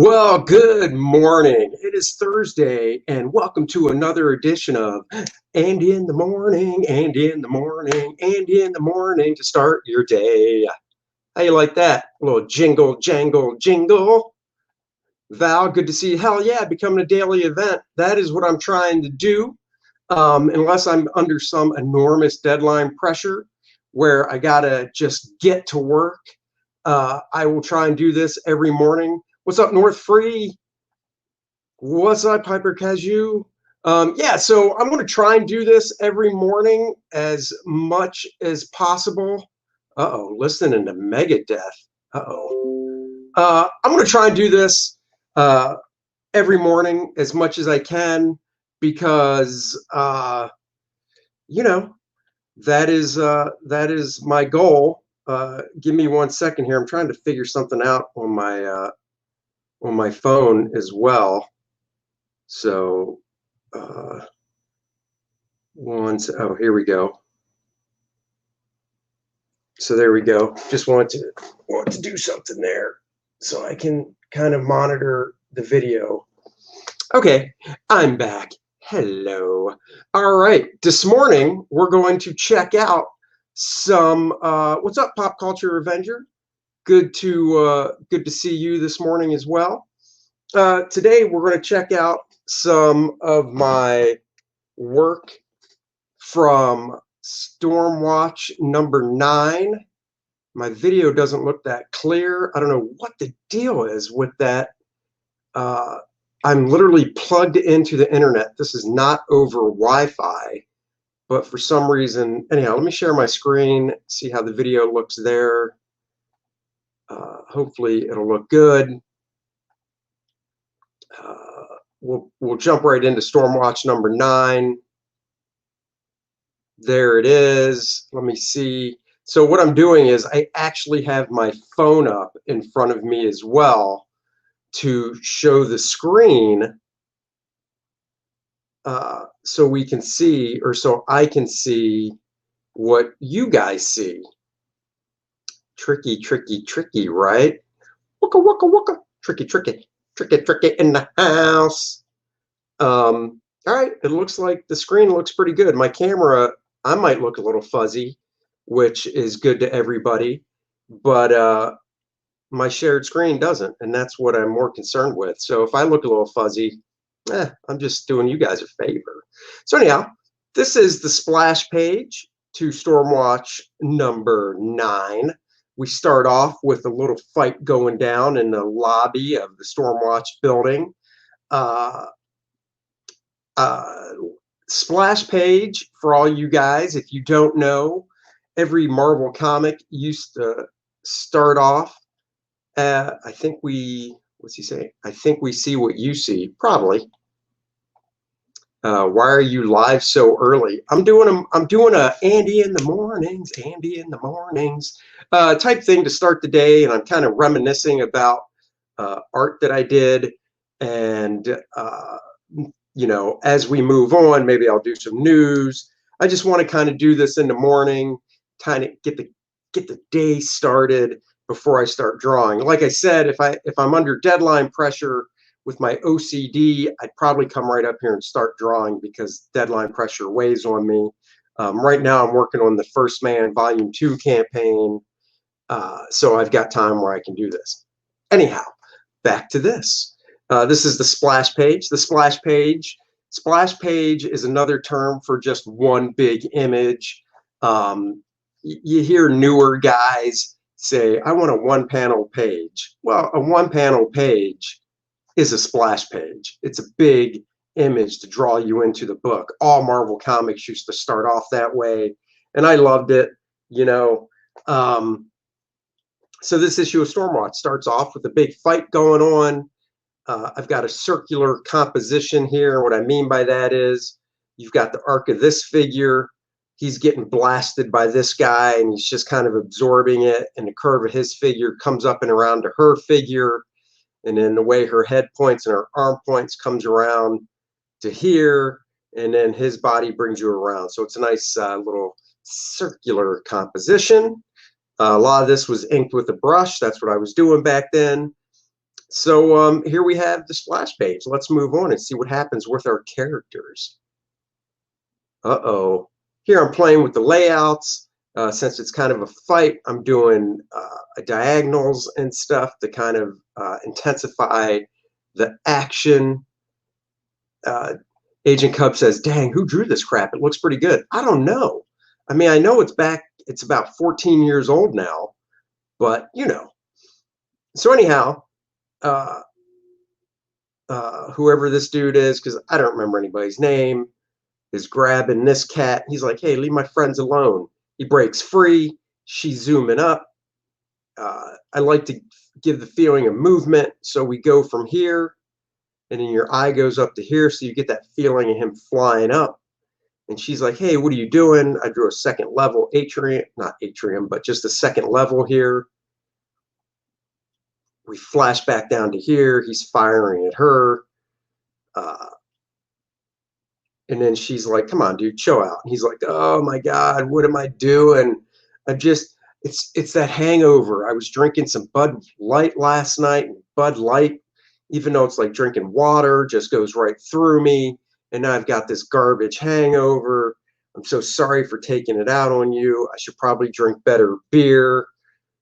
Well, good morning. It is Thursday, and welcome to another edition of And in the Morning, and in the Morning, and in the Morning to start your day. How you like that? A little jingle, jangle, jingle. Val, good to see you. Hell yeah, becoming a daily event. That is what I'm trying to do. Unless I'm under some enormous deadline pressure where I gotta just get to work. I will try and do this every morning. What's up, North Free? What's up, Piper Cashew? Yeah, so I'm going to try and do this every morning as much as possible. Uh-oh, listening to Megadeth. Uh-oh. I'm going to try and do this every morning as much as I can because, you know, that is my goal. Give me 1 second here. I'm trying to figure something out on my phone as well. So, oh, here we go. So there we go. Just want to do something there so I can kind of monitor the video. Okay, I'm back. Hello. All right, this morning we're going to check out some. What's up, Pop Culture Avenger? Good to see you this morning as well. Today we're going to check out some of my work from Stormwatch number 9. My video doesn't look that clear. I don't know what the deal is with that. I'm literally plugged into the internet. This is not over Wi-Fi, but for some reason, anyhow, let me share my screen, see how the video looks there. Hopefully it'll look good. We'll jump right into Stormwatch number 9. There it is. Let me see. So what I'm doing is I actually have my phone up in front of me as well to show the screen so we can see, or so I can see what you guys see. Tricky, tricky, tricky, right? Wooka, wooka, wooka. Tricky, tricky, tricky, tricky in the house. All right, it looks like the screen looks pretty good. My camera, I might look a little fuzzy, which is good to everybody, but my shared screen doesn't, and that's what I'm more concerned with. So if I look a little fuzzy, I'm just doing you guys a favor. So anyhow, this is the splash page to Stormwatch number 9. We start off with a little fight going down in the lobby of the Stormwatch building. Splash page, for all you guys, if you don't know, every Marvel comic used to start off, I think what's he say? I think we see what you see, probably. Why are you live so early? I'm doing a Andy in the mornings, Andy in the mornings type thing to start the day, and I'm kind of reminiscing about art that I did, and as we move on, maybe I'll do some news. I just want to kind of do this in the morning, kind of get the day started before I start drawing. Like I said, if I'm under deadline pressure with my OCD, I'd probably come right up here and start drawing because deadline pressure weighs on me. Right now, I'm working on the First Man Volume 2 campaign, so I've got time where I can do this. Anyhow, back to this. This is the splash page. The splash page is another term for just one big image. You hear newer guys say, I want a one-panel page. Well, a one-panel page is a splash page. It's a big image to draw you into the book. All Marvel comics used to start off that way, and I loved it, So this issue of Stormwatch starts off with a big fight going on. I've got a circular composition here. What I mean by that is you've got the arc of this figure. He's getting blasted by this guy, and he's just kind of absorbing it, and the curve of his figure comes up and around to her figure, and then the way her head points and her arm points comes around to here, and then his body brings you around. So it's a nice little circular composition. A lot of this was inked with a brush. That's what I was doing back then. So here we have the splash page. Let's move on and see what happens with our characters. Uh-oh. Here I'm playing with the layouts. Since it's kind of a fight, I'm doing diagonals and stuff to kind of intensify the action. Uh, Agent Cub says, dang, who drew this crap? It looks pretty good. I don't know. I mean, I know it's about 14 years old now, but you know. So anyhow, uh, whoever this dude is, because I don't remember anybody's name, is grabbing this cat. He's like, hey, leave my friends alone. He breaks free. She's zooming up. I like to give the feeling of movement. So we go from here, and then your eye goes up to here. So you get that feeling of him flying up. And she's like, hey, what are you doing? I drew a second level atrium, not atrium, but just a second level here. We flash back down to here. He's firing at her. And then she's like, come on, dude, chill out. And he's like, oh my God, what am I doing? It's that hangover. I was drinking some Bud Light last night, and Bud Light, even though it's like drinking water, just goes right through me. And now I've got this garbage hangover. I'm so sorry for taking it out on you. I should probably drink better beer.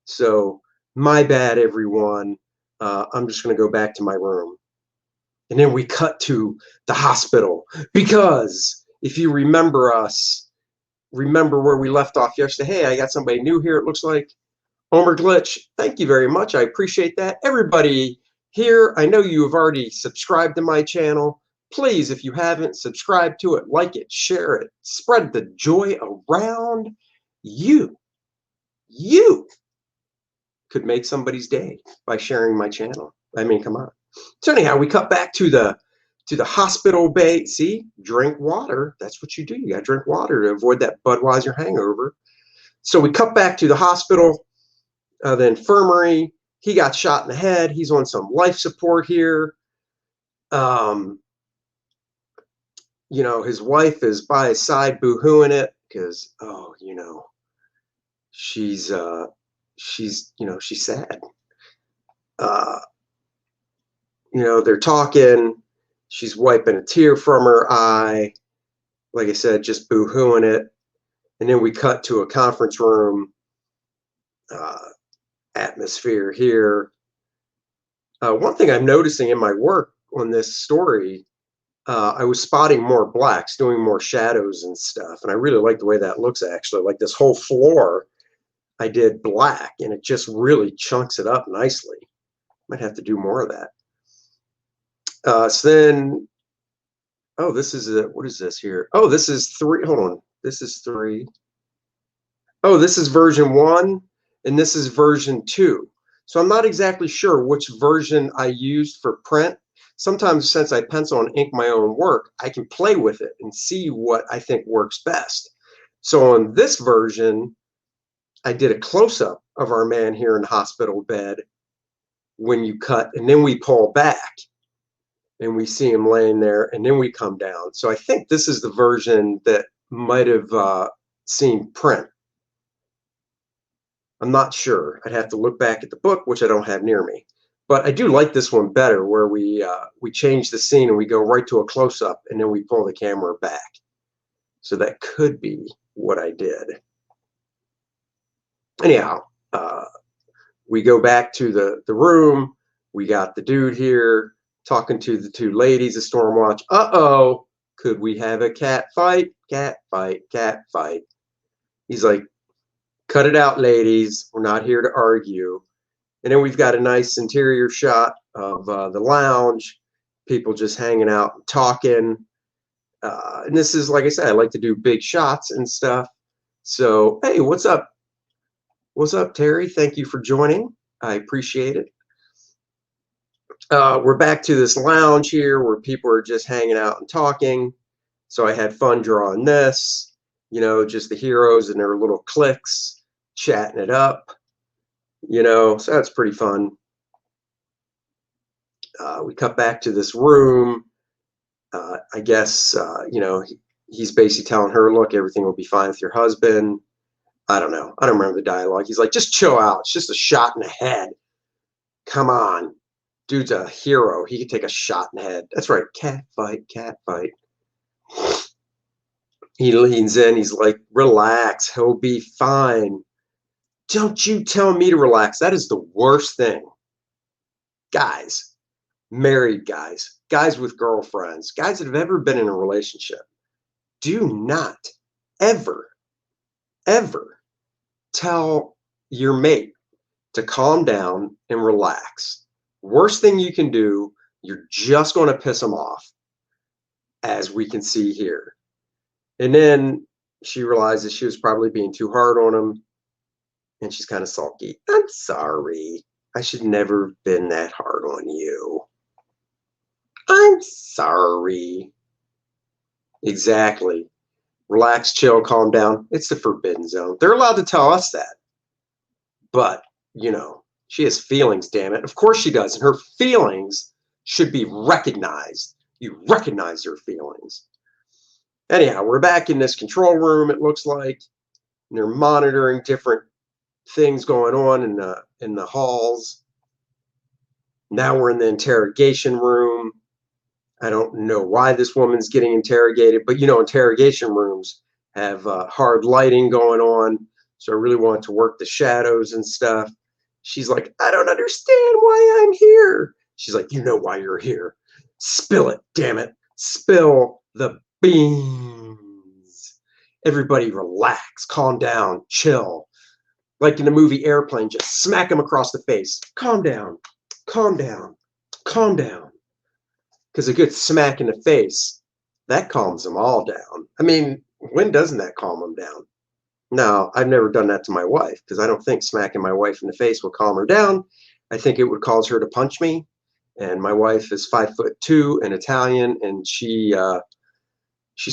So my bad, everyone. I'm just going to go back to my room. And then we cut to the hospital because if you remember remember where we left off yesterday. Hey, I got somebody new here, it looks like. Omer Glitch, thank you very much. I appreciate that. Everybody here, I know you have already subscribed to my channel. Please, if you haven't, subscribe to it, like it, share it, spread the joy around. You could make somebody's day by sharing my channel. I mean, come on. So anyhow, we cut back to the hospital bay. See, drink water. That's what you do. You got to drink water to avoid that Budweiser hangover. So we cut back to the hospital, the infirmary. He got shot in the head. He's on some life support here. You know, his wife is by his side boo-hooing it because, oh, you know, she's sad. You know, they're talking. She's wiping a tear from her eye. Like I said, just boo-hooing it. And then we cut to a conference room atmosphere here. One thing I'm noticing in my work on this story, I was spotting more blacks, doing more shadows and stuff. And I really like the way that looks, actually. Like this whole floor, I did black, and it just really chunks it up nicely. Might have to do more of that. So then, oh, this is what is this here? Oh, this is 3. Hold on. This is 3. Oh, this is version 1, and this is version 2. So I'm not exactly sure which version I used for print. Sometimes, since I pencil and ink my own work, I can play with it and see what I think works best. So on this version, I did a close-up of our man here in the hospital bed when you cut, and then we pull back. And we see him laying there, and then we come down. So I think this is the version that might have seen print. I'm not sure. I'd have to look back at the book, which I don't have near me. But I do like this one better, where we change the scene and we go right to a close-up, and then we pull the camera back. So that could be what I did. Anyhow, we go back to the room. We got the dude here talking to the 2 ladies of Stormwatch. Uh-oh, could we have a cat fight? Cat fight, cat fight. He's like, cut it out, ladies. We're not here to argue. And then we've got a nice interior shot of the lounge, people just hanging out and talking. And this is, like I said, I like to do big shots and stuff. So, hey, what's up? What's up, Terry? Thank you for joining. I appreciate it. We're back to this lounge here where people are just hanging out and talking. So I had fun drawing this, you know, just the heroes and their little cliques chatting it up, you know, so that's pretty fun. We cut back to this room. I guess, you know, he's basically telling her, look, everything will be fine with your husband. I don't know. I don't remember the dialogue. He's like, just chill out. It's just a shot in the head. Come on. Dude's a hero. He could take a shot in the head. That's right. Cat fight, cat fight. He leans in. He's like, relax. He'll be fine. Don't you tell me to relax. That is the worst thing. Guys, married guys, guys with girlfriends, guys that have ever been in a relationship, do not ever, ever tell your mate to calm down and relax. Worst thing you can do, you're just going to piss them off, as we can see here. And then she realizes she was probably being too hard on him, and she's kind of sulky. I'm sorry. I should never have been that hard on you. I'm sorry. Exactly. Relax, chill, calm down. It's the forbidden zone. They're allowed to tell us that. But, you know, she has feelings, damn it. Of course she does. And her feelings should be recognized. You recognize her feelings. Anyhow, we're back in this control room, it looks like. And they're monitoring different things going on in the halls. Now we're in the interrogation room. I don't know why this woman's getting interrogated, but you know, interrogation rooms have hard lighting going on. So I really want to work the shadows and stuff. She's like, I don't understand why I'm here. She's like, you know why you're here. Spill it, damn it. Spill the beans. Everybody relax, calm down, chill. Like in the movie Airplane, just smack him across the face. Calm down, calm down, calm down. Because a good smack in the face, that calms them all down. I mean, when doesn't that calm them down? Now, I've never done that to my wife because I don't think smacking my wife in the face will calm her down. I think it would cause her to punch me. And my wife is 5'2" and Italian, and she's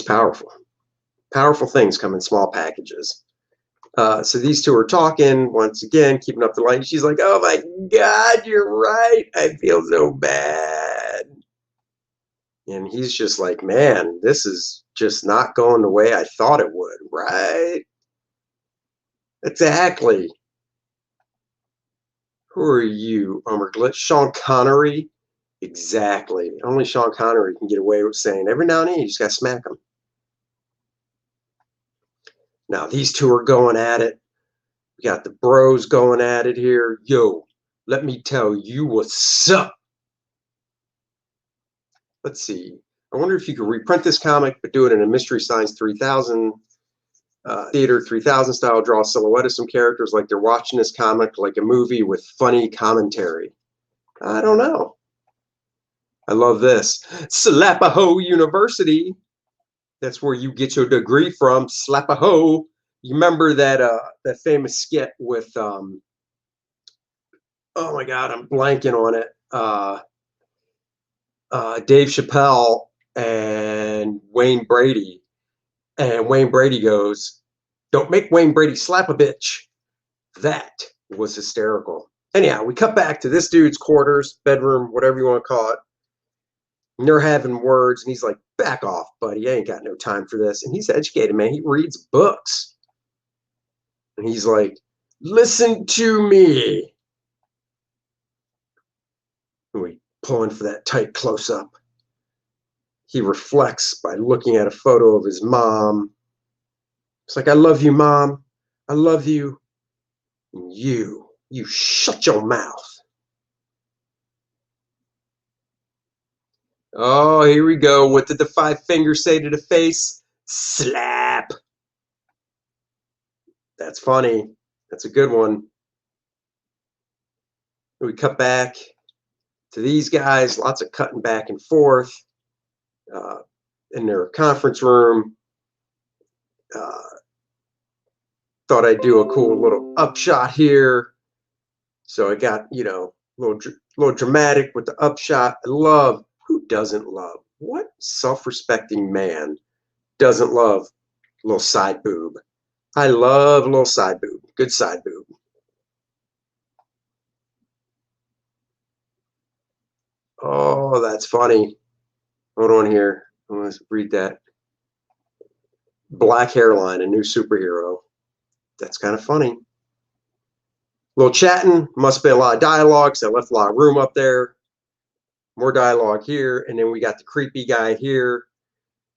powerful. Powerful things come in small packages. So these two are talking once again, keeping up the light. She's like, "Oh my God, you're right. I feel so bad." And he's just like, man, this is just not going the way I thought it would, right? Exactly. Who are you, Glitch? Sean Connery? Exactly. Only Sean Connery can get away with saying every now and then you just got to smack him. Now, these two are going at it. We got the bros going at it here. Yo, let me tell you what's up. Let's see. I wonder if you could reprint this comic, but do it in a Mystery Science 3000 Theater 3000 style. Draw a silhouette of some characters like they're watching this comic like a movie with funny commentary. I don't know. I love this. Slap-a-ho University. That's where you get your degree from. Slap-a-ho. You remember that famous skit with oh my God, I'm blanking on it. Dave Chappelle and Wayne Brady. And Wayne Brady goes, "Don't make Wayne Brady slap a bitch." That was hysterical. Anyhow, we cut back to this dude's quarters, bedroom, whatever you want to call it. And they're having words, and he's like, "Back off, buddy. I ain't got no time for this." And he's educated, man. He reads books. And he's like, "Listen to me." And we pull in for that tight close-up. He reflects by looking at a photo of his mom. It's like, "I love you, Mom. I love you. And you shut your mouth." Oh, here we go. What did the five fingers say to the face? Slap. That's funny. That's a good one. We cut back to these guys. Lots of cutting back and forth in their conference room. Thought I'd do a cool little upshot here. So I got, you know, a little dramatic with the upshot. I love, who doesn't love? What self-respecting man doesn't love a little side boob? I love a little side boob. Good side boob. Oh, that's funny. Hold on here. I want to read that. Black hairline, a new superhero. That's kind of funny. A little chatting. Must be a lot of dialogue, so I left a lot of room up there. More dialogue here, and then we got the creepy guy here.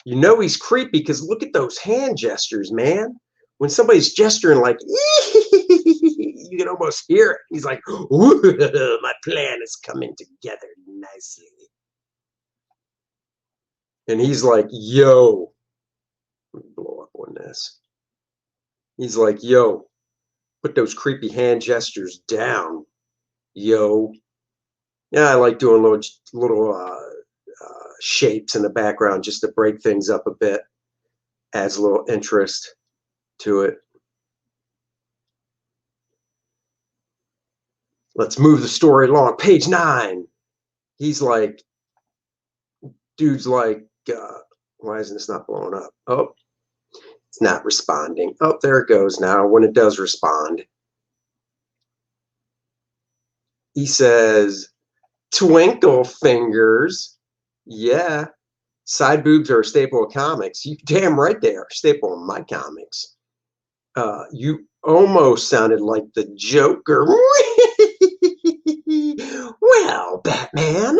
You know he's creepy because look at those hand gestures, man. When somebody's gesturing like, you can almost hear it. He's like, my plan is coming together nicely. And he's like, yo, let me blow up on this. He's like, yo, put those creepy hand gestures down, yo. Yeah, I like doing little shapes in the background just to break things up a bit, adds a little interest to it. Let's move the story along. Page 9. He's like, dude's like, why isn't this not blowing up? Oh, it's not responding. Oh, there it goes now when it does respond. He says, twinkle fingers. Yeah. Side boobs are a staple of comics. You damn right they are a staple of my comics. You almost sounded like the Joker. Well, Batman,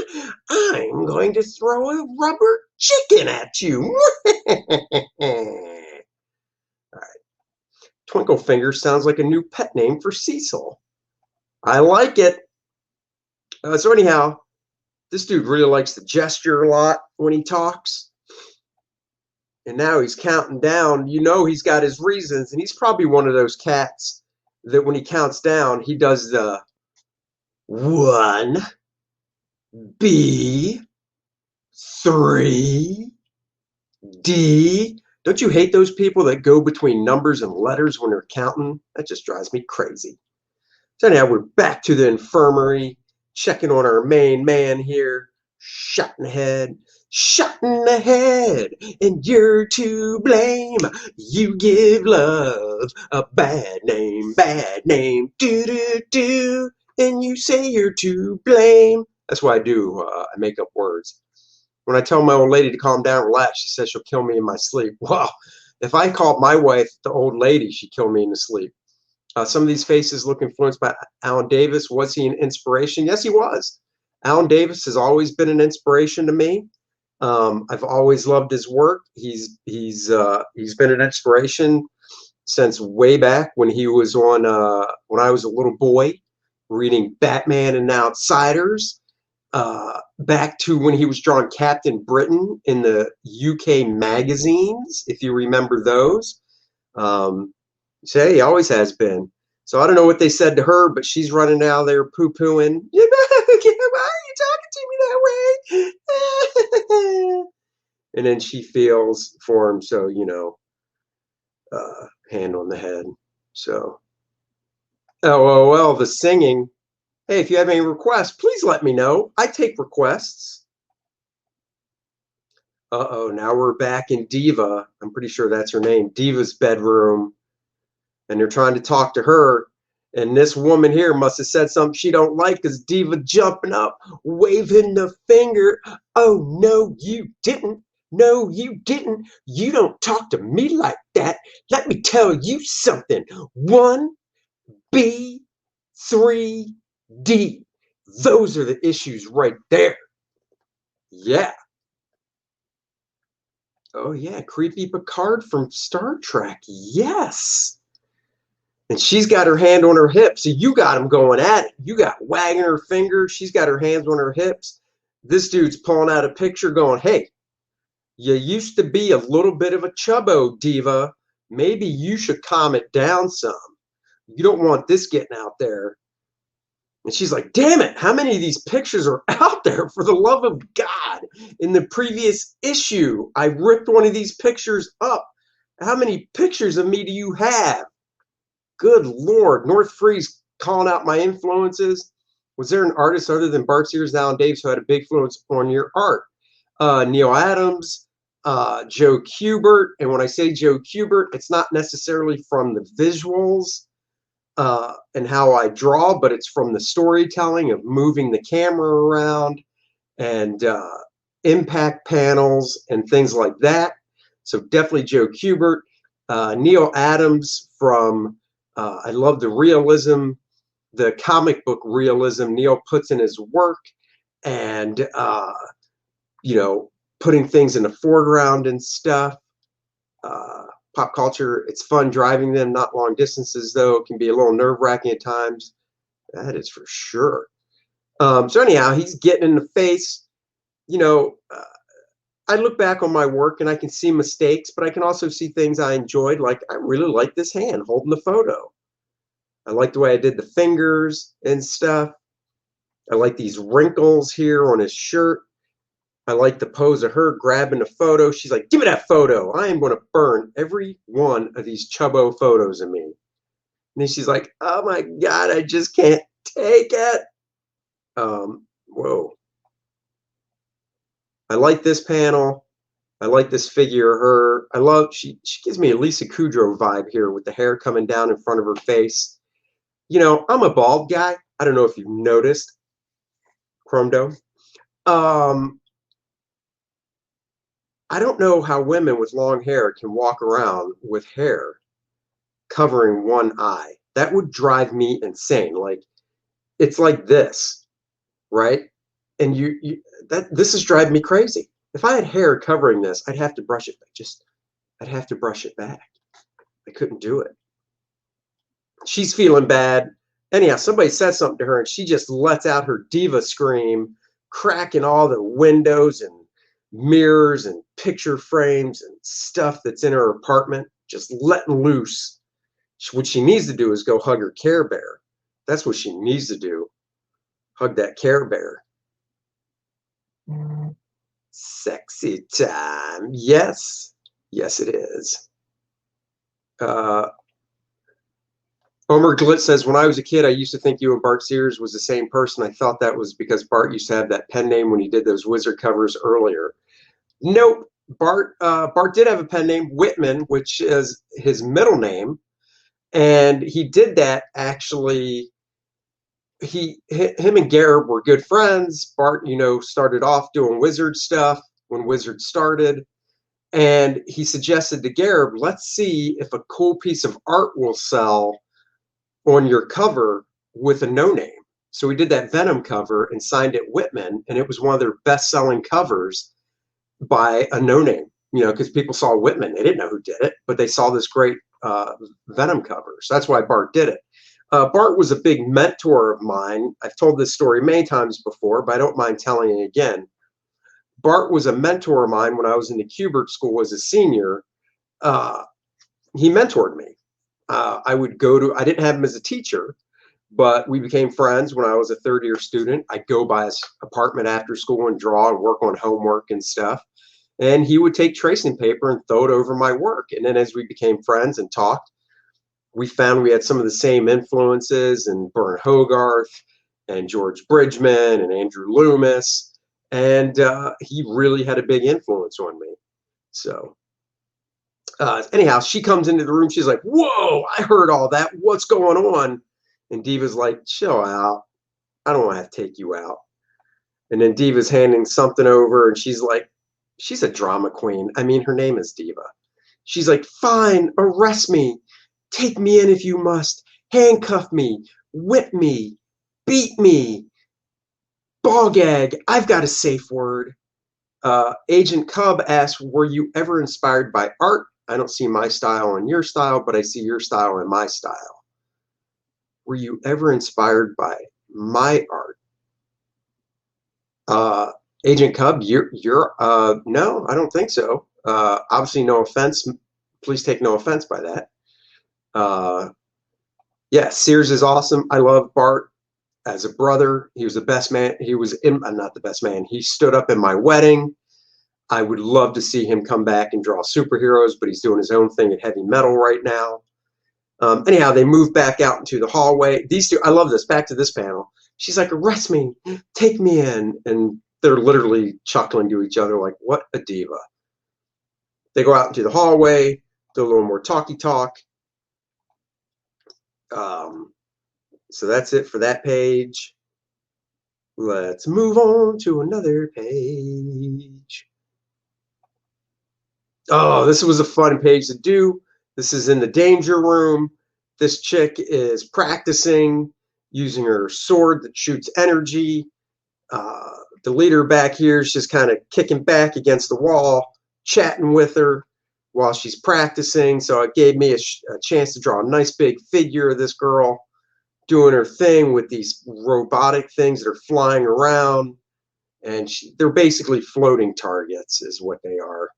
I'm going to throw a rubber chicken at you. All right. Twinkle Fingers sounds like a new pet name for Cecil. I like it. So anyhow, this dude really likes to gesture a lot when he talks. And now he's counting down. You know he's got his reasons, and he's probably one of those cats that when he counts down, he does the 1, B, 3, D. Don't you hate those people that go between numbers and letters when they're counting? That just drives me crazy. So anyhow, we're back to the infirmary, checking on our main man here. Shot in the head. Shot in the head, and you're to blame. You give love a bad name, do, and you say you're to blame. That's what I do. I make up words. When I tell my old lady to calm down, relax, she says she'll kill me in my sleep. Well, if I called my wife the old lady, she'd kill me in the sleep. Some of these faces look influenced by Alan Davis. Was he an inspiration? Yes, he was. Alan Davis has always been an inspiration to me. I've always loved his work. He's been an inspiration since way back when he was on when I was a little boy reading Batman and Outsiders, back to when he was drawing Captain Britain in the UK magazines, if you remember those. So he always has been. So I don't know what they said to her, but she's running out there poo-pooing. Why are you talking to me that way? And then she feels for him, so, you know, hand on the head. So, LOL, the singing. Hey, if you have any requests, please let me know. I take requests. Uh-oh, now we're back in Diva. I'm pretty sure that's her name. Diva's bedroom. And they're trying to talk to her. And this woman here must have said something she don't like because Diva jumping up, waving the finger. Oh, no, you didn't. No, you didn't. You don't talk to me like that. Let me tell you something. 1, B, 3, D. Those are the issues right there. Yeah. Oh, yeah. Creepy Picard from Star Trek. Yes. And she's got her hand on her hip. So you got him going at it. You got wagging her finger. She's got her hands on her hips. This dude's pulling out a picture going, hey, you used to be a little bit of a chubbo, Diva. Maybe you should calm it down some. You don't want this getting out there. And she's like, damn it, how many of these pictures are out there, for the love of God? In the previous issue, I ripped one of these pictures up. How many pictures of me do you have? Good Lord, North Freeze calling out my influences. Was there an artist other than Bart Sears and Alan Davis who had a big influence on your art? Neil Adams, Joe Kubert. And when I say Joe Kubert, it's not necessarily from the visuals and how I draw, but it's from the storytelling of moving the camera around and impact panels and things like that. So definitely Joe Kubert. Neil Adams from I love the realism, the comic book realism Neil puts in his work, and you know, putting things in the foreground and stuff. Pop culture, it's fun driving them, not long distances though. It can be a little nerve-wracking at times. That is for sure. So anyhow, he's getting in the face. You know, I look back on my work and I can see mistakes, but I can also see things I enjoyed. Like, I really like this hand holding the photo. I like the way I did the fingers and stuff. I like these wrinkles here on his shirt. I like the pose of her grabbing the photo. She's like, give me that photo. I am going to burn every one of these chubbo photos of me. And then she's like, oh my God, I just can't take it. Whoa. I like this panel. I like this figure of her. I love, she gives me a Lisa Kudrow vibe here with the hair coming down in front of her face. You know, I'm a bald guy. I don't know if you've noticed. Chrome Dome. I don't know how women with long hair can walk around with hair covering one eye. That would drive me insane. Like, it's like this, right? And this is driving me crazy. If I had hair covering this, I'd have to brush it. I'd have to brush it back. I couldn't do it. She's feeling bad. Anyhow, somebody says something to her and she just lets out her diva scream, cracking all the windows and mirrors and picture frames and stuff that's in her apartment, just letting loose. What she needs to do is go hug her Care Bear. That's what she needs to do. Hug that Care Bear. Sexy time. Yes. Yes, it is. Homer Glitz says, when I was a kid, I used to think you and Bart Sears was the same person. I thought that was because Bart used to have that pen name when he did those wizard covers earlier. Nope. Bart did have a pen name, Whitman, which is his middle name. And he did that actually. Him and Garrett were good friends. Bart, you know, started off doing wizard stuff when Wizard started. And he suggested to Garrett, let's see if a cool piece of art will sell on your cover with a no name. So we did that Venom cover and signed it Whitman, and it was one of their best-selling covers by a no name. You know, because people saw Whitman, they didn't know who did it, but they saw this great Venom cover. So that's why Bart did it. Bart was a big mentor of mine. I've told this story many times before, but I don't mind telling it again. Bart was a mentor of mine when I was in the Kubert School as a senior. He mentored me. I didn't have him as a teacher, but we became friends when I was a third-year student. I'd go by his apartment after school and draw and work on homework and stuff. And he would take tracing paper and throw it over my work. And then as we became friends and talked, we found we had some of the same influences in Bern Hogarth and George Bridgman and Andrew Loomis. And he really had a big influence on me. So anyhow, she comes into the room. She's like, whoa, I heard all that. What's going on? And Diva's like, chill out. I don't want to have to take you out. And then Diva's handing something over. And she's like, she's a drama queen. I mean, her name is Diva. She's like, fine, arrest me. Take me in if you must. Handcuff me. Whip me. Beat me. Ball gag. I've got a safe word. Agent Cub asks, were you ever inspired by art? I don't see my style in your style, but I see your style in my style. Were you ever inspired by my art? Agent Cub, you're no, I don't think so. Obviously, no offense. Please take no offense by that. Yeah, Sears is awesome. I love Bart as a brother. He was the best man. He was not the best man. He stood up in my wedding. I would love to see him come back and draw superheroes, but he's doing his own thing in heavy metal right now. Anyhow, they move back out into the hallway. These two, I love this. Back to this panel. She's like, arrest me, take me in. And they're literally chuckling to each other like, what a diva. They go out into the hallway, do a little more talky talk. So that's it for that page. Let's move on to another page. Oh, this was a fun page to do. This is in the danger room. This chick is practicing using her sword that shoots energy. The leader back here is just kind of kicking back against the wall, chatting with her while she's practicing. So it gave me a chance to draw a nice big figure of this girl doing her thing with these robotic things that are flying around. And they're basically floating targets is what they are.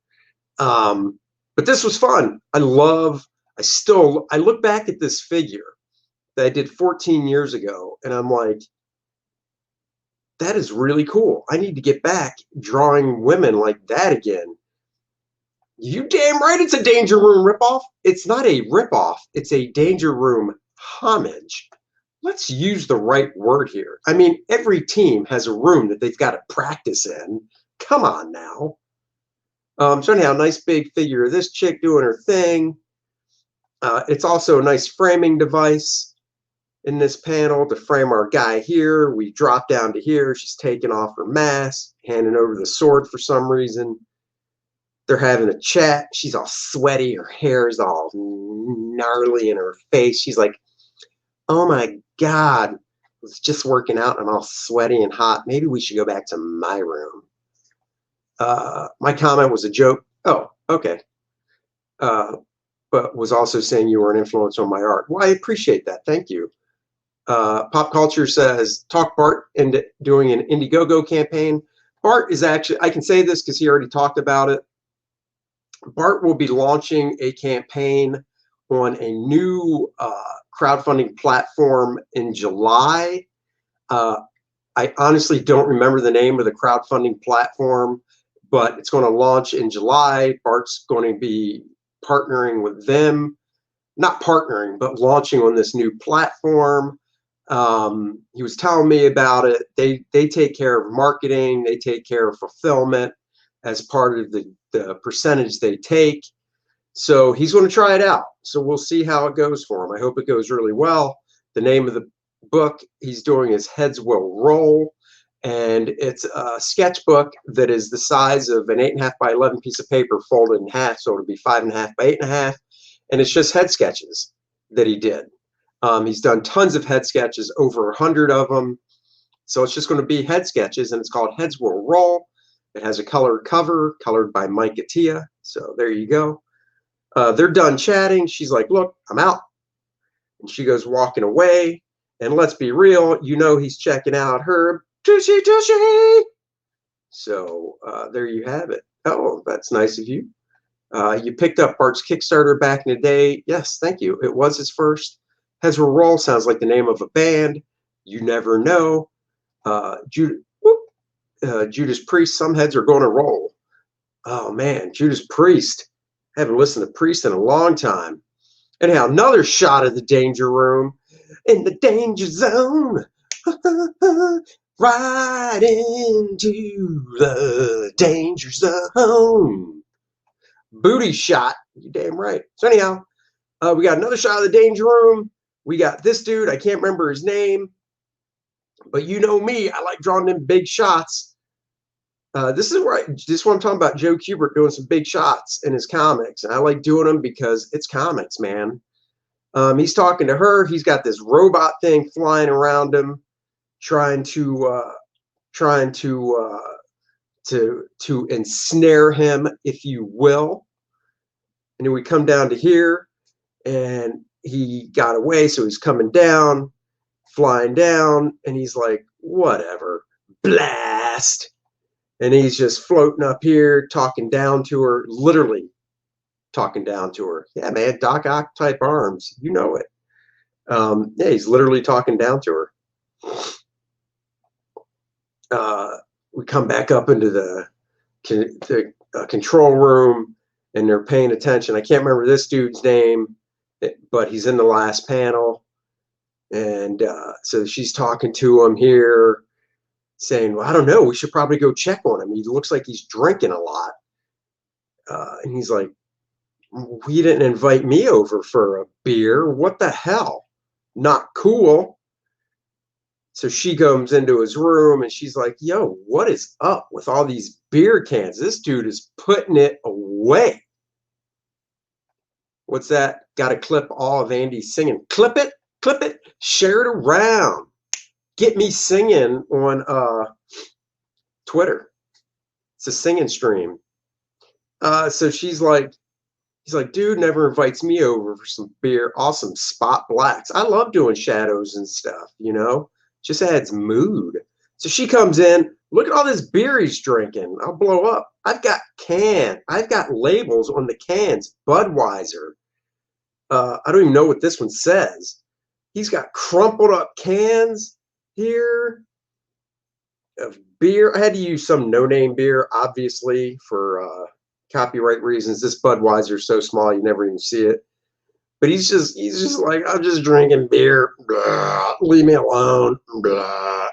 But this was fun. I look back at this figure that I did 14 years ago, and I'm like, that is really cool. I need to get back drawing women like that again. You damn right it's a Danger Room ripoff. It's not a ripoff. It's a Danger Room homage. Let's use the right word here. I mean, every team has a room that they've got to practice in. Come on now. So anyhow, nice big figure of this chick doing her thing. It's also a nice framing device in this panel to frame our guy here. We drop down to here. She's taking off her mask, handing over the sword for some reason. They're having a chat. She's all sweaty. Her hair is all gnarly in her face. She's like, oh my God, I was just working out and I'm all sweaty and hot. Maybe we should go back to my room. My comment was a joke. Oh, okay. But was also saying you were an influence on my art. Well, I appreciate that. Thank you. Pop Culture says, talk Bart into doing an Indiegogo campaign. Bart is actually, I can say this because he already talked about it. Bart will be launching a campaign on a new crowdfunding platform in July. I honestly don't remember the name of the crowdfunding platform, but it's going to launch in July. Bart's going to be partnering with them, not partnering, but launching on this new platform. He was telling me about it. They take care of marketing. They take care of fulfillment as part of the percentage they take. So he's going to try it out. So we'll see how it goes for him. I hope it goes really well. The name of the book he's doing is Heads Will Roll. And it's a sketchbook that is the size of an 8.5 by 11 piece of paper folded in half. So it'll be 5.5 by 8.5. And it's just head sketches that he did. He's done tons of head sketches, over 100 of them. So it's just going to be head sketches, and it's called Heads Will Roll. It has a colored cover, colored by Mike Attia. So there you go. They're done chatting. She's like, look, I'm out. And she goes walking away. And let's be real, you know he's checking out her tushy tushy. So there you have it. Oh, that's nice of you. You picked up Bart's Kickstarter back in the day. Yes, thank you. It was his first. Heads Will Roll sounds like the name of a band. You never know. Judas Priest, some heads are going to roll. Oh, man, Judas Priest. I haven't listened to Priest in a long time. Anyhow, another shot of the Danger Room. In the danger zone. Right into the danger zone. Booty shot. You damn right. So anyhow, we got another shot of the Danger Room. We got this dude. I can't remember his name. But you know me. I like drawing them big shots. This is what I'm talking about. Joe Kubert doing some big shots in his comics. And I like doing them because it's comics, man. He's talking to her. He's got this robot thing flying around him, trying to ensnare him, if you will. And then we come down to here, and he got away, so he's coming down, flying down, and he's like, whatever, blast. And he's just floating up here, talking down to her, literally talking down to her. Yeah, man, Doc Ock type arms, you know it. Yeah, he's literally talking down to her. We come back up into the control room, and they're paying attention. I can't remember this dude's name, but he's in the last panel. And so she's talking to him here, saying, well, I don't know, we should probably go check on him. He looks like he's drinking a lot. And he's like, he didn't invite me over for a beer. What the hell? Not cool. So she comes into his room, and she's like, yo, what is up with all these beer cans? This dude is putting it away. What's that? Got to clip all of Andy singing. Clip it, share it around. Get me singing on Twitter. It's a singing stream. So he's like, dude never invites me over for some beer. Awesome spot blacks. I love doing shadows and stuff, you know, just adds mood. So she comes in, look at all this beer he's drinking. I'll blow up. I've got labels on the cans. Budweiser. I don't even know what this one says. He's got crumpled up cans here of beer. I had to use some no-name beer, obviously, for copyright reasons. This Budweiser is so small you never even see it. But he's just like, I'm just drinking beer. Blah, leave me alone. Blah.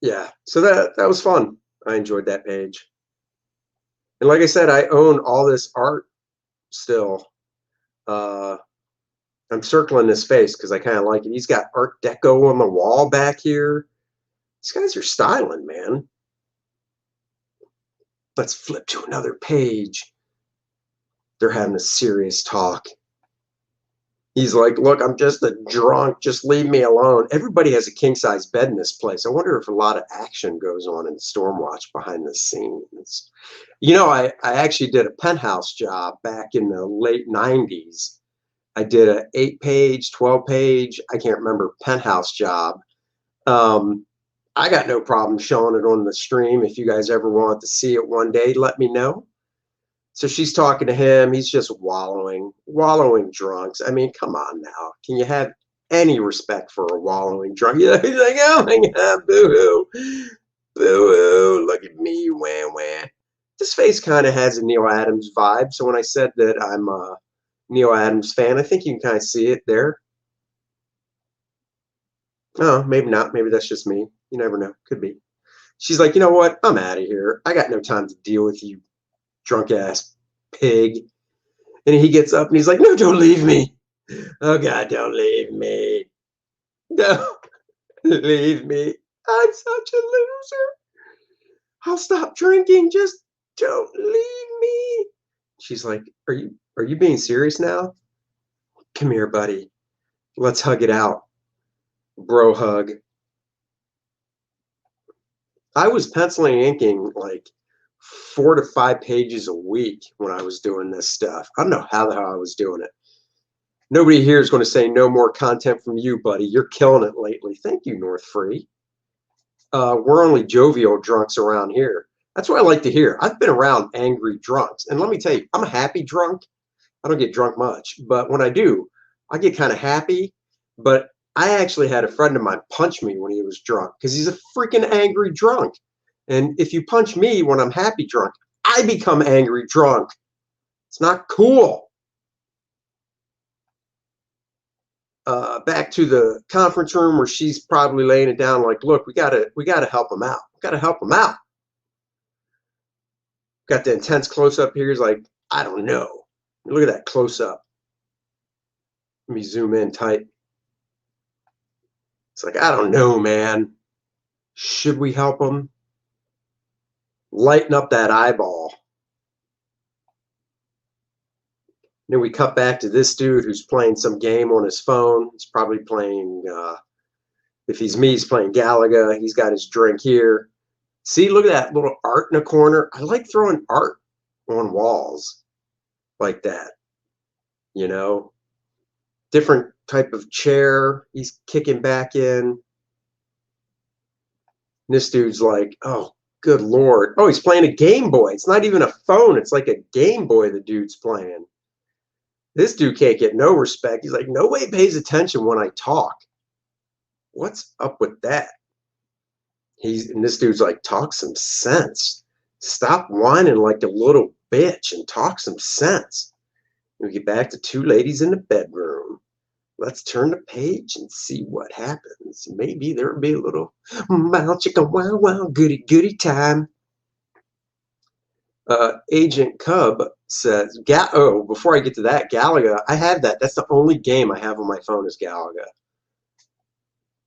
Yeah, so that was fun. I enjoyed that page. And like I said, I own all this art still. I'm circling his face because I kind of like it. He's got Art Deco on the wall back here. These guys are styling, man. Let's flip to another page. They're having a serious talk. He's like, look, I'm just a drunk. Just leave me alone. Everybody has a king-size bed in this place. I wonder if a lot of action goes on in Stormwatch behind the scenes. You know, I actually did a penthouse job back in the late 90s. I did an 8-page, 12-page, I can't remember, penthouse job. I got no problem showing it on the stream. If you guys ever want to see it one day, let me know. So she's talking to him. He's just wallowing drunks. I mean, come on now. Can you have any respect for a wallowing drunk? He's like, oh my God, boo-hoo. Boo-hoo, look at me, wah-wah. This face kind of has a Neil Adams vibe. So when I said that I'm a Neil Adams fan, I think you can kind of see it there. Oh, maybe not. Maybe that's just me. You never know. Could be. She's like, you know what? I'm out of here. I got no time to deal with you, drunk ass pig. And he gets up and he's like, no, don't leave me. Oh God, don't leave me. Don't leave me. I'm such a loser. I'll stop drinking. Just don't leave me. She's like, are you being serious now? Come here, buddy. Let's hug it out. Bro hug. I was penciling and inking like 4 to 5 pages a week when I was doing this stuff. I don't know how the hell I was doing it. Nobody here is going to say no more content from you, buddy. You're killing it lately. Thank you, North Free. We're only jovial drunks around here. That's what I like to hear. I've been around angry drunks. And let me tell you, I'm a happy drunk. I don't get drunk much. But when I do, I get kind of happy. But I actually had a friend of mine punch me when he was drunk because he's a freaking angry drunk. And if you punch me when I'm happy drunk, I become angry drunk. It's not cool. Back to the conference room where she's probably laying it down like, look, we gotta help him out. We gotta help him out. Got the intense close up here. He's like, I don't know. Look at that close up. Let me zoom in tight. It's like, I don't know, man. Should we help him? Lighten up that eyeball. Then we cut back to this dude who's playing some game on his phone. He's probably playing, if he's me, he's playing Galaga. He's got his drink here. See, look at that little art in the corner. I like throwing art on walls like that. You know, different type of chair he's kicking back in. And this dude's like, oh, good Lord. Oh, he's playing a Game Boy. It's not even a phone. It's like a Game Boy the dude's playing. This dude can't get no respect. He's like, nobody pays attention when I talk. What's up with that? And this dude's like, talk some sense. Stop whining like a little bitch and talk some sense. We get back to 2 ladies in the bedroom. Let's turn the page and see what happens. Maybe there'll be a little wow, chicka, wow, wow, goody, goody time. Agent Cub says, oh, before I get to that, Galaga, I have that. That's the only game I have on my phone is Galaga.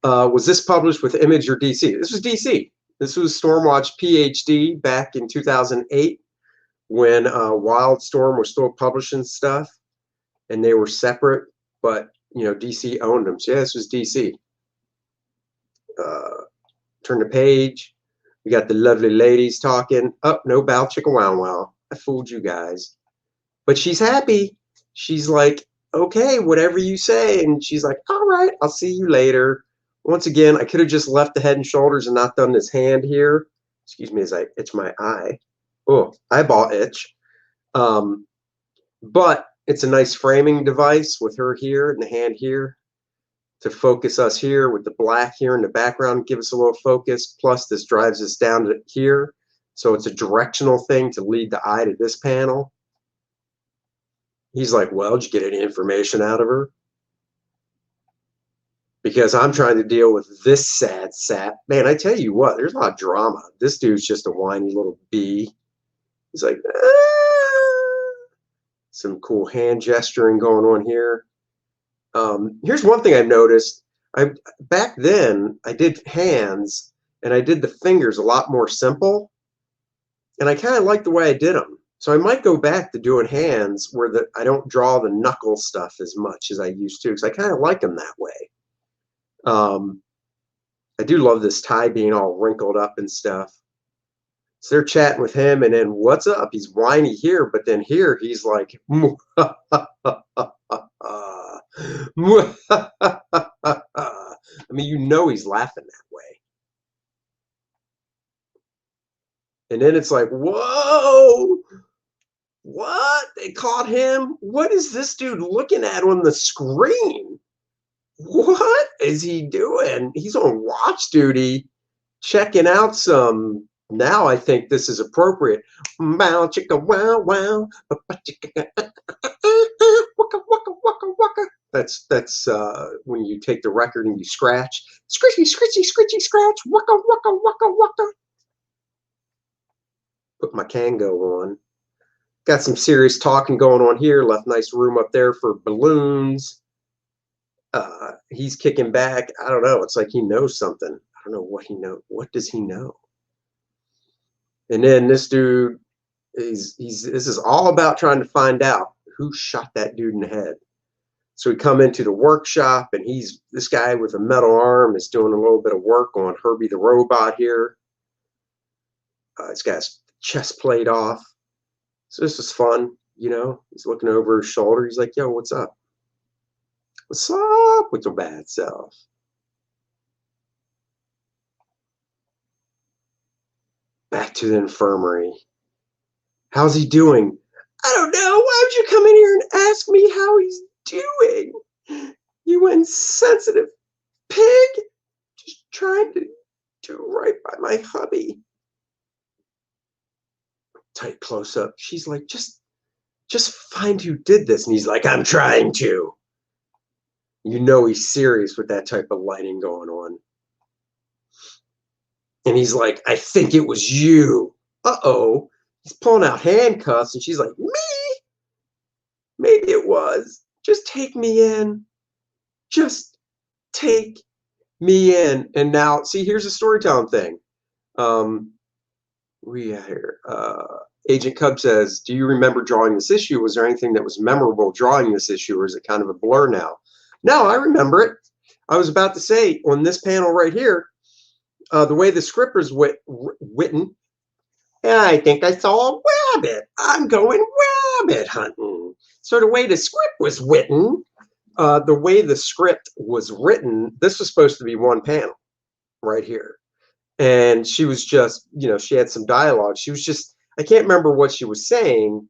Was this published with Image or DC? This was DC. This was Stormwatch PHD back in 2008 when Wildstorm was still publishing stuff and they were separate, but you know, DC owned them. So yeah, this was DC. Turn the page. We got the lovely ladies talking. Oh, no bow chicka wow wow. I fooled you guys. But she's happy. She's like, okay, whatever you say. And she's like, all right, I'll see you later. Once again, I could have just left the head and shoulders and not done this hand here. Excuse me as I itch my eye. Oh, eyeball itch. But it's a nice framing device with her here and the hand here to focus us here with the black here in the background, give us a little focus. Plus, this drives us down to here. So it's a directional thing to lead the eye to this panel. He's like, well, did you get any information out of her? Because I'm trying to deal with this sad sap. Man, I tell you what, there's a lot of drama. This dude's just a whiny little bee. He's like, ah. Some cool hand gesturing going on here. Here's one thing I've noticed. Back then, I did hands, and I did the fingers a lot more simple. And I kind of like the way I did them. So I might go back to doing hands where I don't draw the knuckle stuff as much as I used to, because I kind of like them that way. I do love this tie being all wrinkled up and stuff. So they're chatting with him, and then what's up? He's whiny here, but then here he's like, I mean, you know he's laughing that way. And then it's like, whoa, what? They caught him? What is this dude looking at on the screen? What is he doing? He's on watch duty, checking out some. Now I think this is appropriate. Bow chicka wow wow. That's when you take the record and you scratch. Scritchy, scritchy, scritchy, scratch. Waka waka waka waka. Put my Kango on. Got some serious talking going on here. Left nice room up there for balloons. He's kicking back. I don't know. It's like he knows something. I don't know what he knows. What does he know? And then this dude, this is all about trying to find out who shot that dude in the head. So we come into the workshop, and this guy with a metal arm is doing a little bit of work on Herbie the robot here. He's got his chest plate off. So this is fun, you know. He's looking over his shoulder. He's like, yo, what's up? What's up with your bad self? Back to the infirmary. How's he doing? I don't know. Why would you come in here and ask me how he's doing? You insensitive pig. Just trying to do right by my hubby. Tight close up. She's like, just find who did this. And he's like, I'm trying to. You know he's serious with that type of lighting going on. And he's like, I think it was you. Uh-oh. He's pulling out handcuffs, and she's like, me? Maybe it was. Just take me in. Just take me in. And now, see, here's a storytelling thing. We got here. Agent Cub says, do you remember drawing this issue? Was there anything that was memorable drawing this issue, or is it kind of a blur now? No, I remember it. I was about to say, on this panel right here, the way the script was written, I think I saw a rabbit. I'm going rabbit hunting. So the way the script was written, this was supposed to be one panel right here. And she was just, you know, she had some dialogue. She was just, I can't remember what she was saying,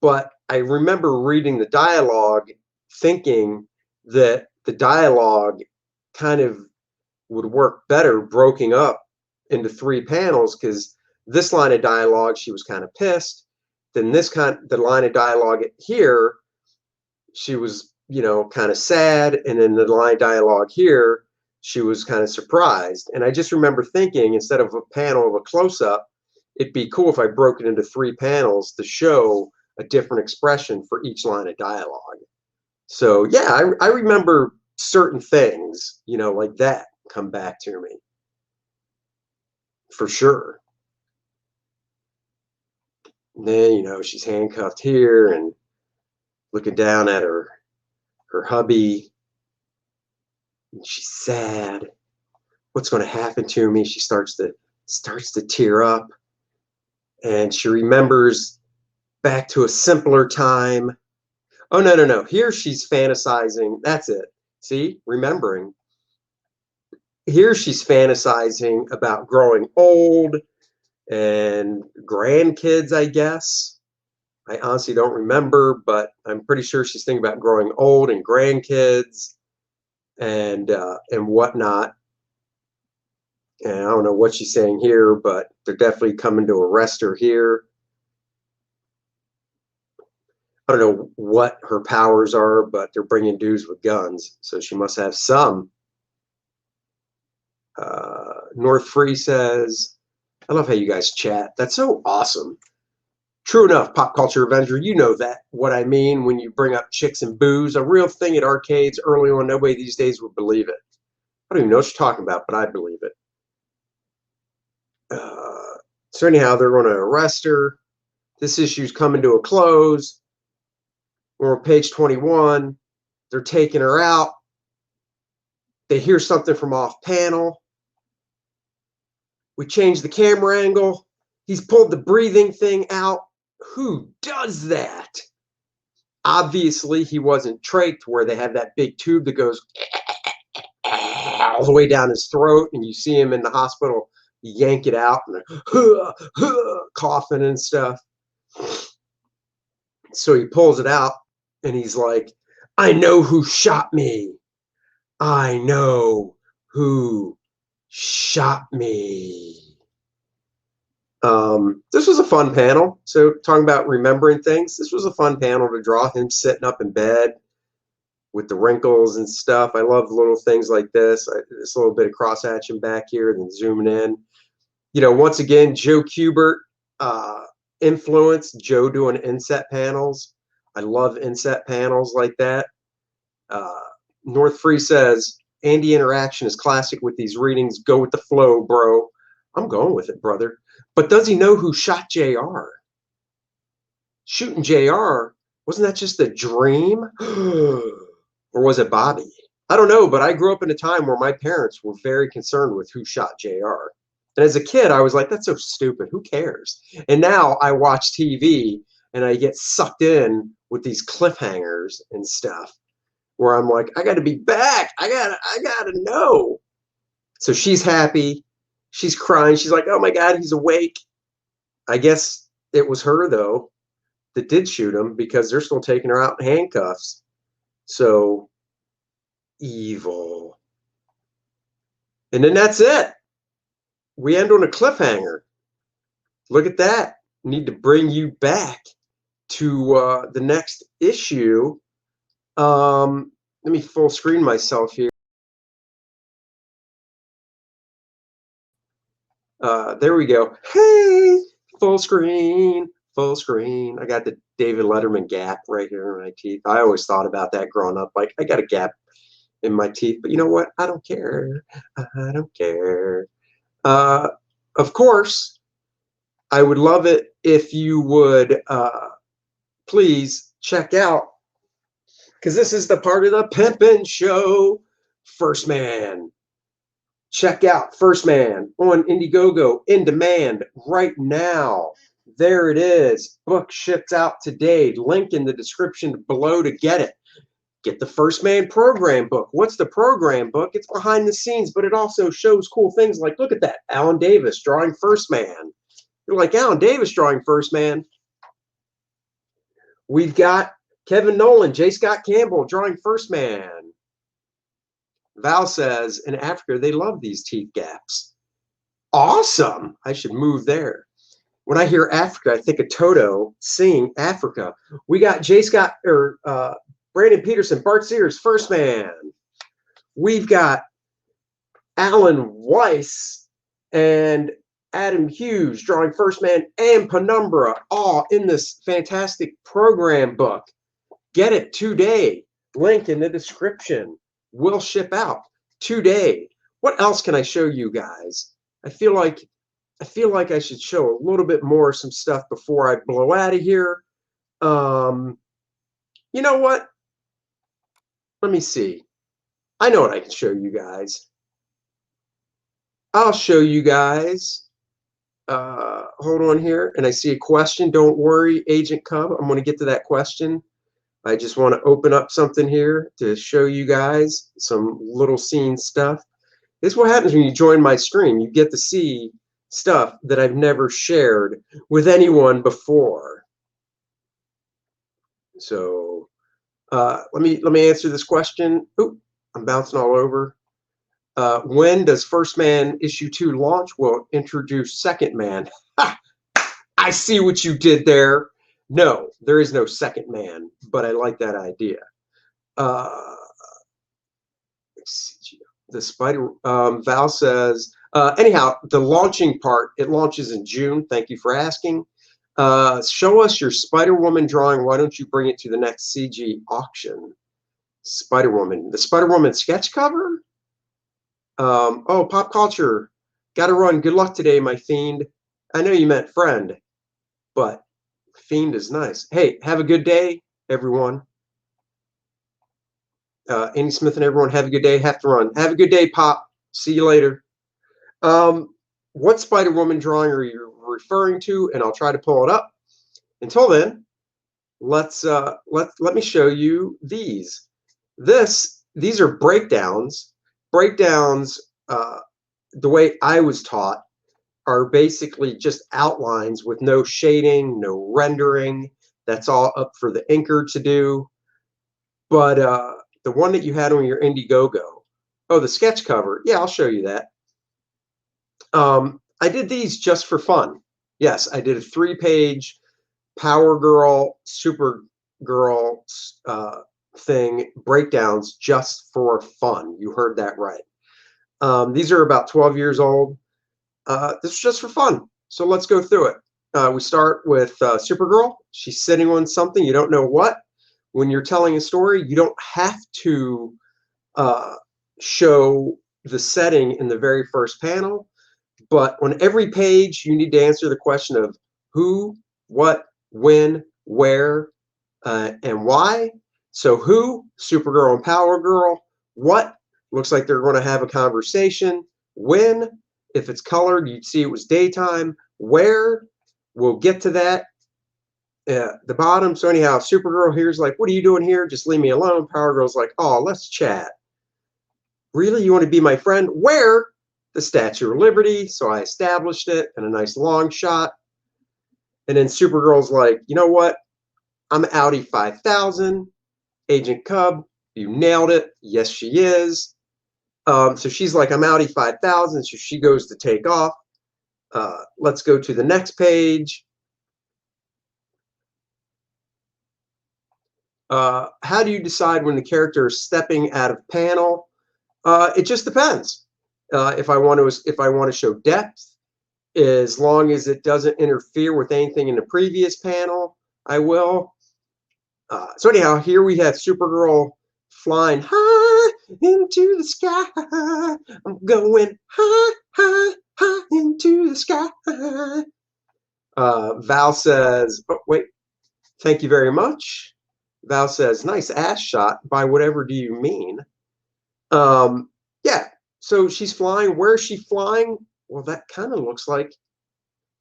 but I remember reading the dialogue thinking that the dialogue kind of would work better broken up into 3 panels, because this line of dialogue, she was kind of pissed. Then the line of dialogue here, she was, you know, kind of sad. And then the line of dialogue here, she was kind of surprised. And I just remember thinking, instead of a panel of a close-up, it'd be cool if I broke it into 3 panels to show a different expression for each line of dialogue. So yeah, I remember certain things, you know, like that come back to me for sure. And then, you know, she's handcuffed here and looking down at her hubby, and she's sad. what's going to happen to me? She starts to tear up, and she remembers back to a simpler time. Oh, no, no, no. Here she's fantasizing. That's it. See, remembering. Here she's fantasizing about growing old and grandkids, I guess. I honestly don't remember, but I'm pretty sure she's thinking about growing old and grandkids and whatnot. And I don't know what she's saying here, but they're definitely coming to arrest her here. I don't know what her powers are, but they're bringing dudes with guns, so she must have some. North Free says, I love how you guys chat. That's so awesome. True enough, Pop Culture Avenger, you know that, what I mean when you bring up chicks and booze. A real thing at arcades early on. Nobody these days would believe it. I don't even know what you're talking about, but I believe it. So anyhow, they're going to arrest her. This issue's coming to a close. We're on page 21. They're taking her out. They hear something from off panel. We change the camera angle. He's pulled the breathing thing out. Who does that? Obviously, he wasn't trached where they have that big tube that goes all the way down his throat, and you see him in the hospital yank it out and coughing and stuff. So he pulls it out, and he's like, I know who shot me. I know who shot me. This was a fun panel. So talking about remembering things, this was a fun panel to draw, him sitting up in bed with the wrinkles and stuff. I love little things like this. This little bit of cross hatching back here, then zooming in. You know, once again, Joe Kubert influenced Joe doing inset panels. I love inset panels like that. North Free says, Andy interaction is classic with these readings. Go with the flow, bro. I'm going with it, brother. But does he know who shot JR? Shooting JR, wasn't that just a dream? Or was it Bobby? I don't know, but I grew up in a time where my parents were very concerned with who shot JR. And as a kid, I was like, that's so stupid. Who cares? And now I watch TV and I get sucked in with these cliffhangers and stuff where I'm like, I got to be back. I got to know. So she's happy. She's crying. She's like, oh my God, he's awake. I guess it was her, though, that did shoot him because they're still taking her out in handcuffs. So evil. And then that's it. We end on a cliffhanger. Look at that. Need to bring you back to the next issue. Let me full screen myself here. There we go. Hey, full screen, full screen. I got the David Letterman gap right here in my teeth. I always thought about that growing up. Like, I got a gap in my teeth, but you know what? I don't care. I don't care. Of course, I would love it if you would please check out, because this is the part of the Pimpin' Show, First Man. Check out First Man on Indiegogo in demand right now. There it is. Book ships out today. Link in the description below to get it. Get the First Man program book. What's the program book? It's behind the scenes, but it also shows cool things like, look at that, Alan Davis drawing First Man. You're like, Alan Davis drawing First Man. We've got Kevin Nolan, J. Scott Campbell drawing First Man. Val says, in Africa, they love these teeth gaps. Awesome. I should move there. When I hear Africa, I think of Toto singing Africa. We got J. Scott, or Brandon Peterson, Bart Sears, First Man. We've got Alan Weiss and Adam Hughes drawing First Man and Penumbra, all in this fantastic program book. Get it today. Link in the description. Will ship out today. What else can I show you guys? I feel like I should show a little bit more some stuff before I blow out of here. You know what? Let me see. I know what I can show you guys. I'll show you guys. Hold on here. And I see a question. Don't worry, Agent Cub. I'm going to get to that question. I just want to open up something here to show you guys some little scene stuff. This is what happens when you join my stream. You get to see stuff that I've never shared with anyone before. So let me answer this question. Oop, I'm bouncing all over. When does First Man issue 2 launch? Will introduce Second Man. Ha! I see what you did there. No, there is no Second Man, but I like that idea. The spider Val says, anyhow, the launching part, it launches in June. Thank you for asking. Show us your Spider-Woman drawing. Why don't you bring it to the next CG auction? Spider-Woman. The Spider-Woman sketch cover? Oh, pop culture. Gotta run. Good luck today, my fiend. I know you meant friend, but fiend is nice. Hey, have a good day, everyone. Andy Smith and everyone, have a good day. Have to run. Have a good day, Pop. See you later. What Spider-Woman drawing are you referring to? And I'll try to pull it up. Until then, let me show you these. These are breakdowns. Breakdowns, the way I was taught, are basically just outlines with no shading, no rendering. That's all up for the inker to do. But the one that you had on your Indiegogo, oh, the sketch cover, yeah, I'll show you that. I did these just for fun. Yes, I did a 3-page Power Girl, Supergirl thing, breakdowns just for fun. You heard that right. These are about 12 years old. This is just for fun. So let's go through it. We start with Supergirl. She's sitting on something. You don't know what. When you're telling a story, you don't have to show the setting in the very first panel. But on every page, you need to answer the question of who, what, when, where, and why. So who, Supergirl and Power Girl. What, looks like they're going to have a conversation. When, if it's colored, you'd see it was daytime. Where, we'll get to that. The bottom. So anyhow, Supergirl here's like, what are you doing here? Just leave me alone. Power Girl's like, oh, let's chat. Really? You want to be my friend? Where? The Statue of Liberty. So I established it in a nice long shot. And then Supergirl's like, you know what? I'm Audi 5000. Agent Cub, you nailed it. Yes, she is. So she's like, I'm Audi 5000. So she goes to take off. Let's go to the next page. How do you decide when the character is stepping out of panel? It just depends. If I want to show depth, as long as it doesn't interfere with anything in the previous panel, I will. So anyhow, here we have Supergirl flying high into the sky. I'm going high, high, high into the sky. Val says, oh, wait, thank you very much. Val says, nice ass shot. By whatever do you mean? Yeah, so she's flying. Where is she flying? Well, that kind of looks like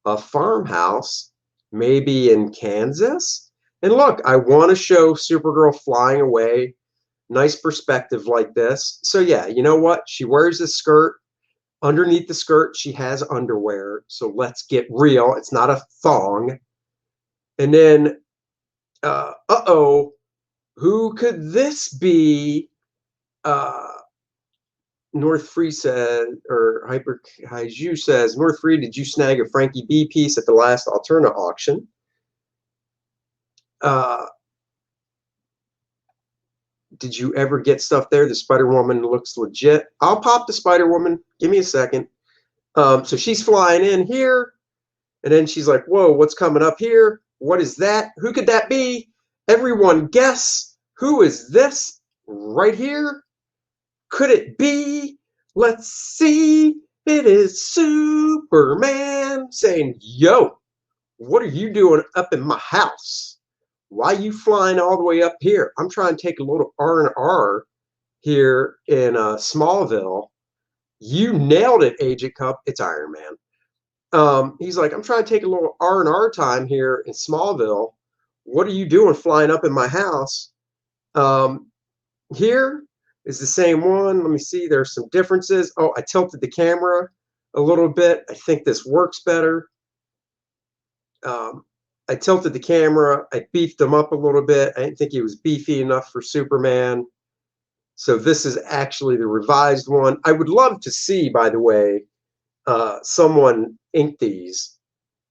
a farmhouse, maybe in Kansas. And look, I want to show Supergirl flying away. Nice perspective like this. So yeah, you know what? She wears a skirt. Underneath the skirt, she has underwear. So let's get real. It's not a thong. And then, uh-oh, who could this be? North Free said, or Hyper Kaiju says, North Free, did you snag a Frankie B piece at the last Alterna auction? Did you ever get stuff there? The Spider-Woman looks legit. I'll pop the Spider-Woman. Give me a second. So she's flying in here, and then she's like, whoa, what's coming up here? What is that? Who could that be? Everyone guess. Who is this right here? Could it be? Let's see. It is Superman saying, yo, what are you doing up in my house? Why are you flying all the way up here? I'm trying to take a little R&R here in Smallville. You nailed it, Agent Cup. It's Iron Man. He's like, I'm trying to take a little R&R time here in Smallville. What are you doing flying up in my house? Here is the same one. Let me see. There's some differences. Oh, I tilted the camera a little bit. I think this works better. I tilted the camera. I beefed him up a little bit. I didn't think he was beefy enough for Superman. So this is actually the revised one. I would love to see, by the way, someone ink these.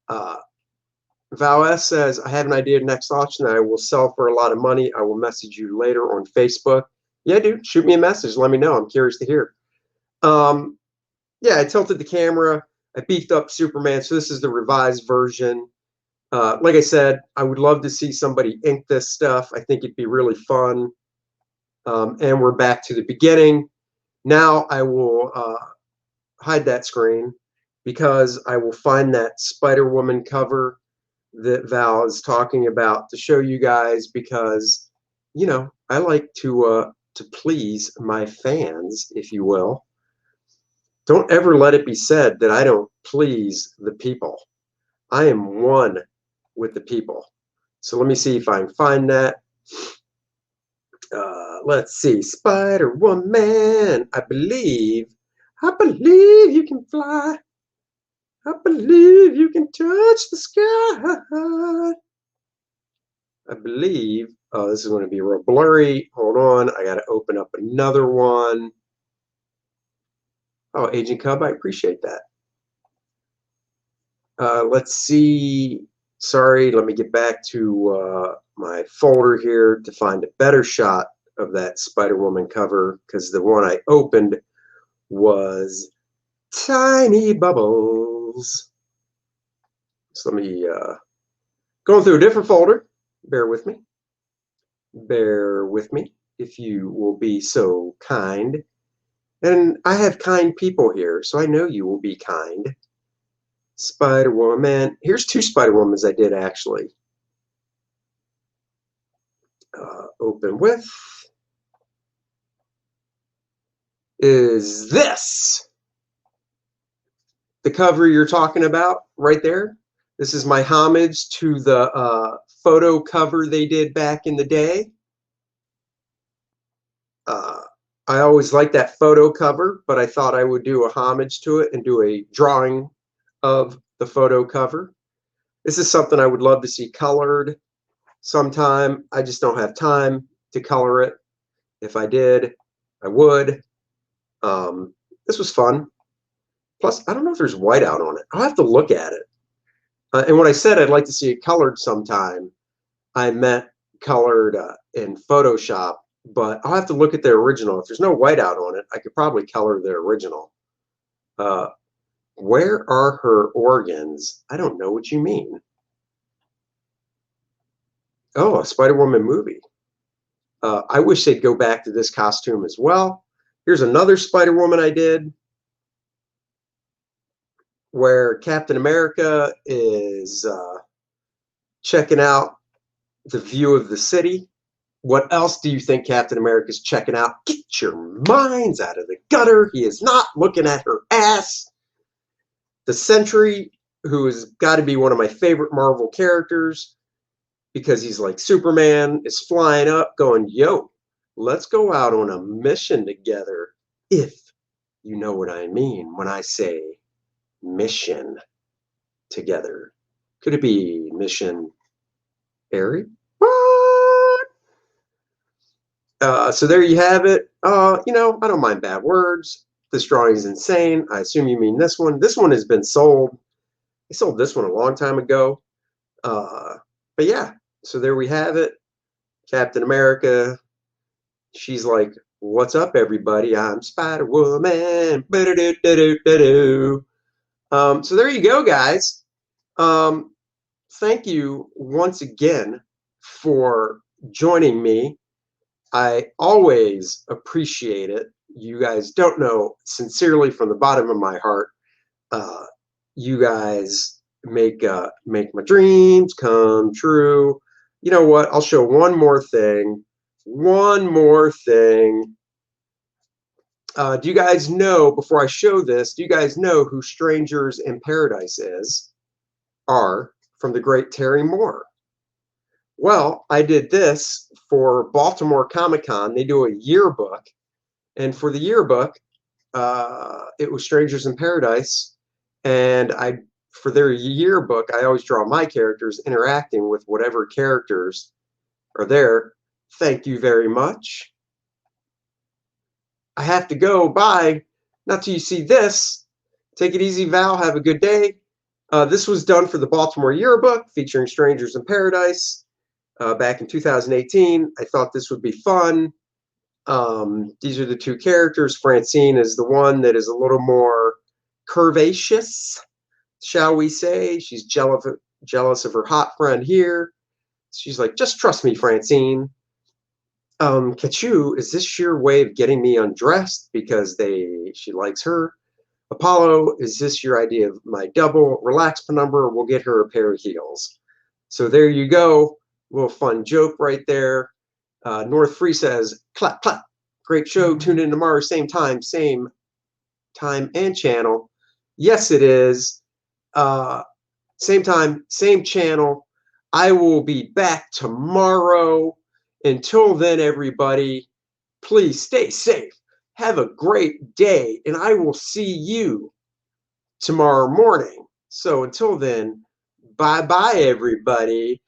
Val S says, I have an idea next auction that I will sell for a lot of money. I will message you later on Facebook. Yeah, dude, shoot me a message. Let me know. I'm curious to hear. Yeah, I tilted the camera. I beefed up Superman. So this is the revised version. Like I said, I would love to see somebody ink this stuff. I think it'd be really fun. And we're back to the beginning. Now I will hide that screen because I will find that Spider-Woman cover that Val is talking about to show you guys, because, you know, I like to please my fans, if you will. Don't ever let it be said that I don't please the people. I am one with the people. So let me see if I can find that. Let's see, Spider-Woman. I believe you can fly. I believe you can touch the sky. I believe, oh, this is going to be real blurry. Hold on, I got to open up another one. Oh, Agent Cub, I appreciate that. Let's see. Sorry, let me get back to my folder here to find a better shot of that Spider-Woman cover, because the one I opened was Tiny Bubbles. So let me going through a different folder. Bear with me. Bear with me, if you will be so kind. And I have kind people here, so I know you will be kind. Spider-Woman. Here's two Spider-Womans I did, actually. Open with. Is this the cover you're talking about right there? This is my homage to the photo cover they did back in the day. I always liked that photo cover, but I thought I would do a homage to it and do a drawing of the photo cover. This is something I would love to see colored sometime. I just don't have time to color it. If I did, I would. This was fun. Plus, I don't know if there's whiteout on it. I'll have to look at it. And when I said I'd like to see it colored sometime, I meant colored in Photoshop, but I'll have to look at the original. If there's no whiteout on it, I could probably color the original. Where are her organs? I don't know what you mean. Oh, a Spider-Woman movie. I wish they'd go back to this costume as well. Here's another Spider-Woman I did, where Captain America is checking out the view of the city. What else do you think Captain America's checking out? Get your minds out of the gutter. He is not looking at her ass. The Sentry, who has got to be one of my favorite Marvel characters, because he's like Superman, is flying up going, yo, let's go out on a mission together, if you know what I mean when I say mission together. Could it be mission Harry? What? So there you have it. You know, I don't mind bad words. This drawing is insane. I assume you mean this one. This one has been sold. I sold this one a long time ago. But yeah, so there we have it. Captain America. She's like, what's up, everybody? I'm Spider-Woman. So there you go, guys. Thank you once again for joining me. I always appreciate it. You guys don't know, sincerely from the bottom of my heart, you guys make my dreams come true. You know what? I'll show one more thing. One more thing. Do you guys know, before I show this, do you guys know who Strangers in Paradise are from the great Terry Moore? Well, I did this for Baltimore Comic Con. They do a yearbook, and for the yearbook, it was Strangers in Paradise, and for their yearbook, I always draw my characters interacting with whatever characters are there. Thank you very much. I have to go. Bye. Not till you see this. Take it easy, Val. Have a good day. This was done for the Baltimore Yearbook featuring Strangers in Paradise back in 2018. I thought this would be fun. These are the two characters. Francine is the one that is a little more curvaceous, shall we say. She's jealous of her hot friend here. She's like, just trust me, Francine. Kachu, is this your way of getting me undressed because she likes her? Apollo, is this your idea of my double? Relax, Penumbra, we'll get her a pair of heels. So there you go. Little fun joke right there. North Free says, clap, clap. Great show. Tune in tomorrow, same time and channel. Yes, it is. Same time, same channel. I will be back tomorrow. Until then, everybody, please stay safe. Have a great day, and I will see you tomorrow morning. So until then, bye-bye, everybody.